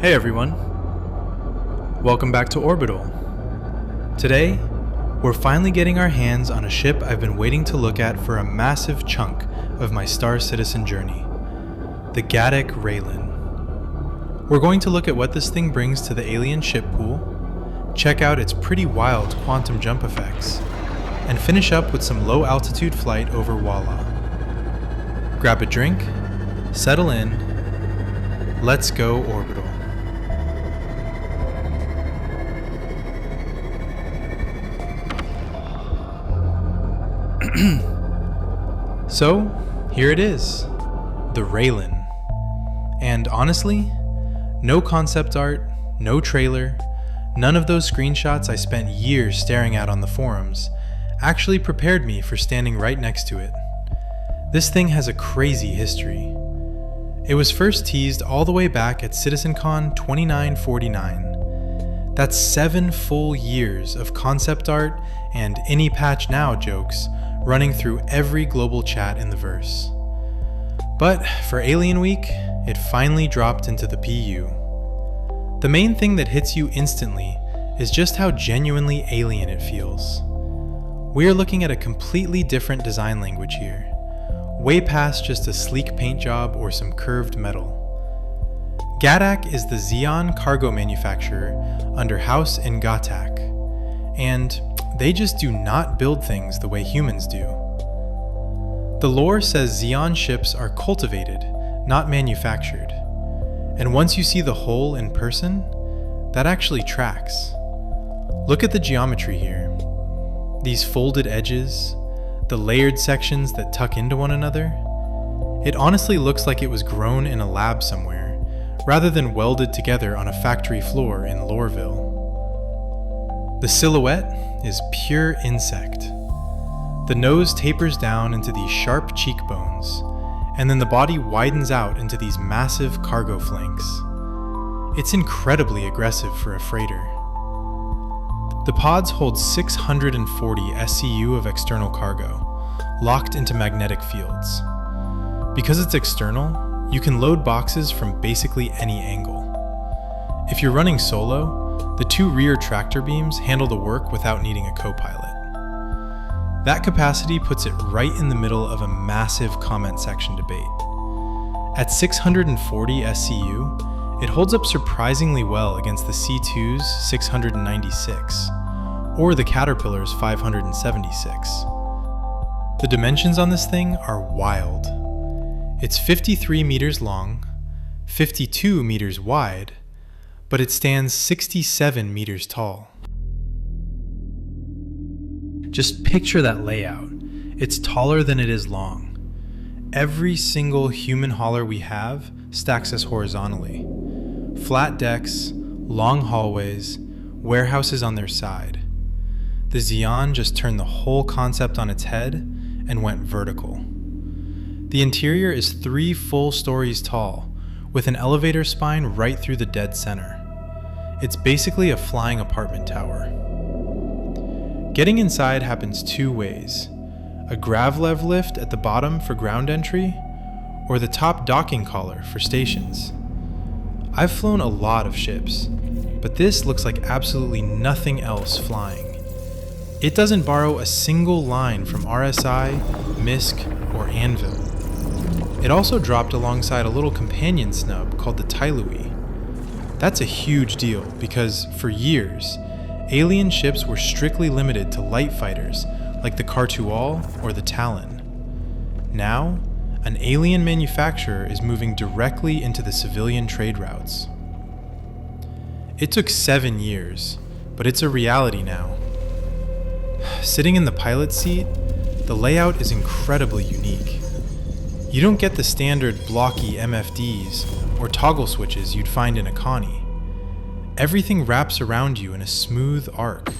Hey everyone, welcome back to Orbital. Today, we're finally getting our hands on a ship I've been waiting to look at for a massive chunk of my Star Citizen journey, the Gatac Railen. We're going to look at what this thing brings to the alien ship pool, check out its pretty wild quantum jump effects, and finish up with some low altitude flight over Walla. Grab a drink, settle in, let's go Orbital. So, here it is, the Railen. And honestly, no concept art, no trailer, none of those screenshots I spent years staring at on the forums actually prepared me for standing right next to it. This thing has a crazy history. It was first teased all the way back at CitizenCon 2949. That's 7 full years of concept art and any patch now jokes running through every global chat in the verse. But for Alien Week, it finally dropped into the PU. The main thing that hits you instantly is just how genuinely alien it feels. We are looking at a completely different design language here, way past just a sleek paint job or some curved metal. Gatac is the Xi'an cargo manufacturer under house in Gatac, and they just do not build things the way humans do. The lore says Xi'an ships are cultivated, not manufactured. And once you see the hull in person, that actually tracks. Look at the geometry here. These folded edges, the layered sections that tuck into one another. It honestly looks like it was grown in a lab somewhere, rather than welded together on a factory floor in Loreville. The silhouette is pure insect. The nose tapers down into these sharp cheekbones, and then the body widens out into these massive cargo flanks. It's incredibly aggressive for a freighter. The pods hold 640 SCU of external cargo, locked into magnetic fields. Because it's external, you can load boxes from basically any angle. If you're running solo, the 2 rear tractor beams handle the work without needing a co-pilot. That capacity puts it right in the middle of a massive comment section debate. At 640 SCU, it holds up surprisingly well against the C2's 696, or the Caterpillar's 576. The dimensions on this thing are wild. It's 53 meters long, 52 meters wide, but it stands 67 meters tall. Just picture that layout. It's taller than it is long. Every single human hauler we have stacks us horizontally. Flat decks, long hallways, warehouses on their side. The Xi'an just turned the whole concept on its head and went vertical. The interior is 3 full stories tall, with an elevator spine right through the dead center. It's basically a flying apartment tower. Getting inside happens 2 ways: a Grav-Lev lift at the bottom for ground entry, or the top docking collar for stations. I've flown a lot of ships, but this looks like absolutely nothing else flying. It doesn't borrow a single line from RSI, MISC, or Anvil. It also dropped alongside a little companion snub called the Tailui. That's a huge deal because, for years, alien ships were strictly limited to light fighters like the Khartoul or the Talon. Now, an alien manufacturer is moving directly into the civilian trade routes. It took 7 years, but it's a reality now. Sitting in the pilot's seat, the layout is incredibly unique. You don't get the standard blocky MFDs or toggle switches you'd find in a Connie. Everything wraps around you in a smooth arc.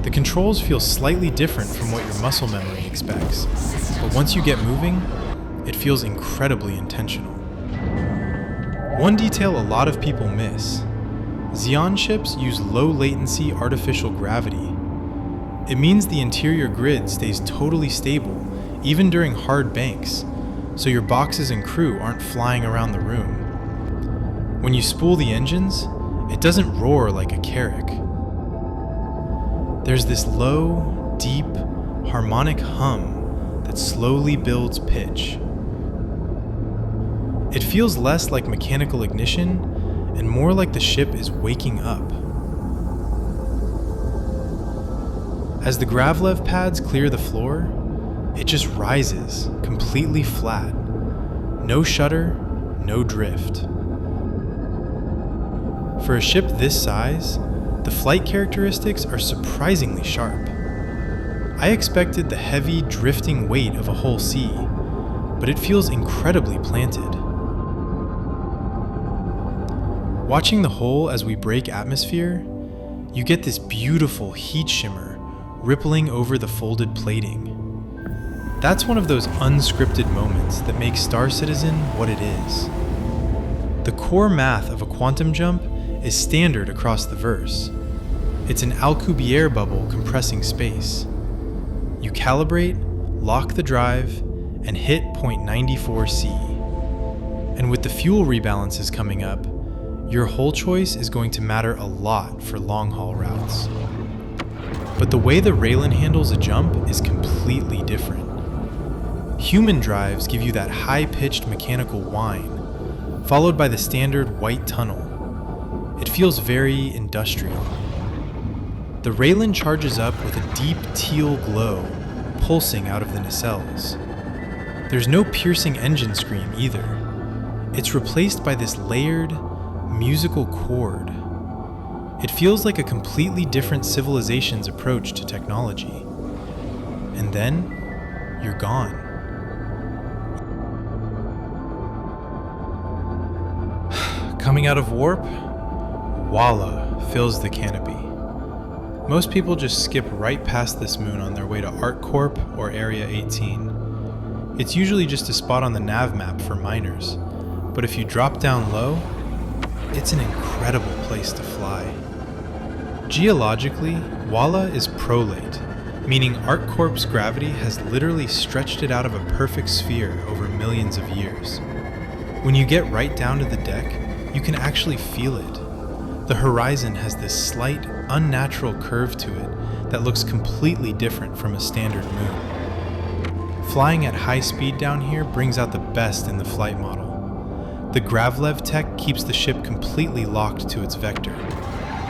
The controls feel slightly different from what your muscle memory expects, but once you get moving, it feels incredibly intentional. One detail a lot of people miss: Xi'an ships use low latency artificial gravity. It means the interior grid stays totally stable, even during hard banks, so your boxes and crew aren't flying around the room. When you spool the engines, it doesn't roar like a Carrack. There's this low, deep, harmonic hum that slowly builds pitch. It feels less like mechanical ignition and more like the ship is waking up. As the Grav-Lev pads clear the floor, it just rises, completely flat. No shudder, no drift. For a ship this size, the flight characteristics are surprisingly sharp. I expected the heavy, drifting weight of a whole sea, but it feels incredibly planted. Watching the hull as we break atmosphere, you get this beautiful heat shimmer rippling over the folded plating. That's one of those unscripted moments that make Star Citizen what it is. The core math of a quantum jump is standard across the verse. It's an Alcubierre bubble compressing space. You calibrate, lock the drive, and hit 0.94 C. And with the fuel rebalances coming up, your hull choice is going to matter a lot for long-haul routes. But the way the Railen handles a jump is completely different. Human drives give you that high-pitched mechanical whine, followed by the standard white tunnel. It feels very industrial. The Railen charges up with a deep teal glow pulsing out of the nacelles. There's no piercing engine scream either. It's replaced by this layered, musical chord. It feels like a completely different civilization's approach to technology. And then, you're gone. Coming out of warp, Walla fills the canopy. Most people just skip right past this moon on their way to ArcCorp or Area 18. It's usually just a spot on the nav map for miners, but if you drop down low, it's an incredible place to fly. Geologically, Walla is prolate, meaning ArcCorp's gravity has literally stretched it out of a perfect sphere over millions of years. When you get right down to the deck, you can actually feel it. The horizon has this slight, unnatural curve to it that looks completely different from a standard moon. Flying at high speed down here brings out the best in the flight model. The Grav-Lev tech keeps the ship completely locked to its vector.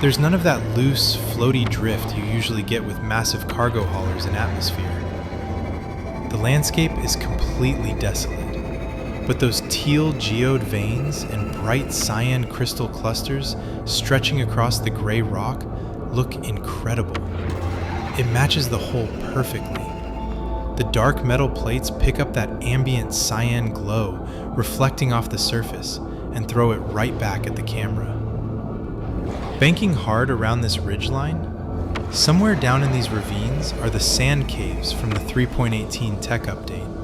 There's none of that loose, floaty drift you usually get with massive cargo haulers in atmosphere. The landscape is completely desolate, but those teal geode veins and bright cyan crystal clusters stretching across the gray rock look incredible. It matches the hull perfectly. The dark metal plates pick up that ambient cyan glow reflecting off the surface and throw it right back at the camera. Banking hard around this ridgeline, somewhere down in these ravines are the sand caves from the 3.18 tech update.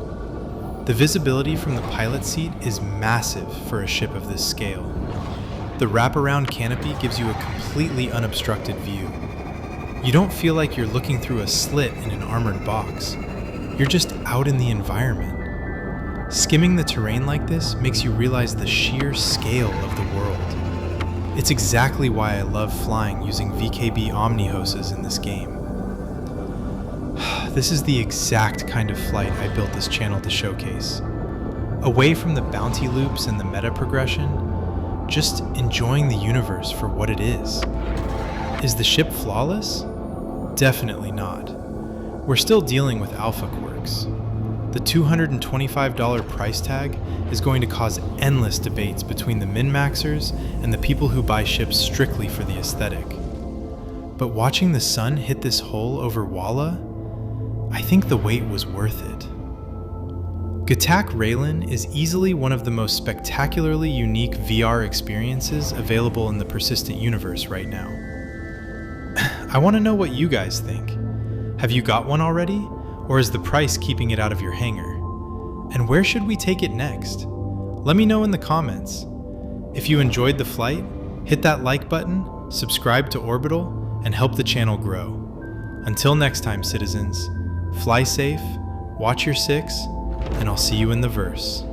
The visibility from the pilot seat is massive for a ship of this scale. The wraparound canopy gives you a completely unobstructed view. You don't feel like you're looking through a slit in an armored box. You're just out in the environment. Skimming the terrain like this makes you realize the sheer scale of the world. It's exactly why I love flying using VKB Omnihoses in this game. This is the exact kind of flight I built this channel to showcase. Away from the bounty loops and the meta progression, just enjoying the universe for what it is. Is the ship flawless? Definitely not. We're still dealing with alpha quirks. The $225 price tag is going to cause endless debates between the min-maxers and the people who buy ships strictly for the aesthetic. But watching the sun hit this hull over Walla, I think the wait was worth it. Gatac Railen is easily one of the most spectacularly unique VR experiences available in the persistent universe right now. I want to know what you guys think. Have you got one already? Or is the price keeping it out of your hangar? And where should we take it next? Let me know in the comments. If you enjoyed the flight, hit that like button, subscribe to Orbital, and help the channel grow. Until next time, citizens, fly safe, watch your six, and I'll see you in the verse.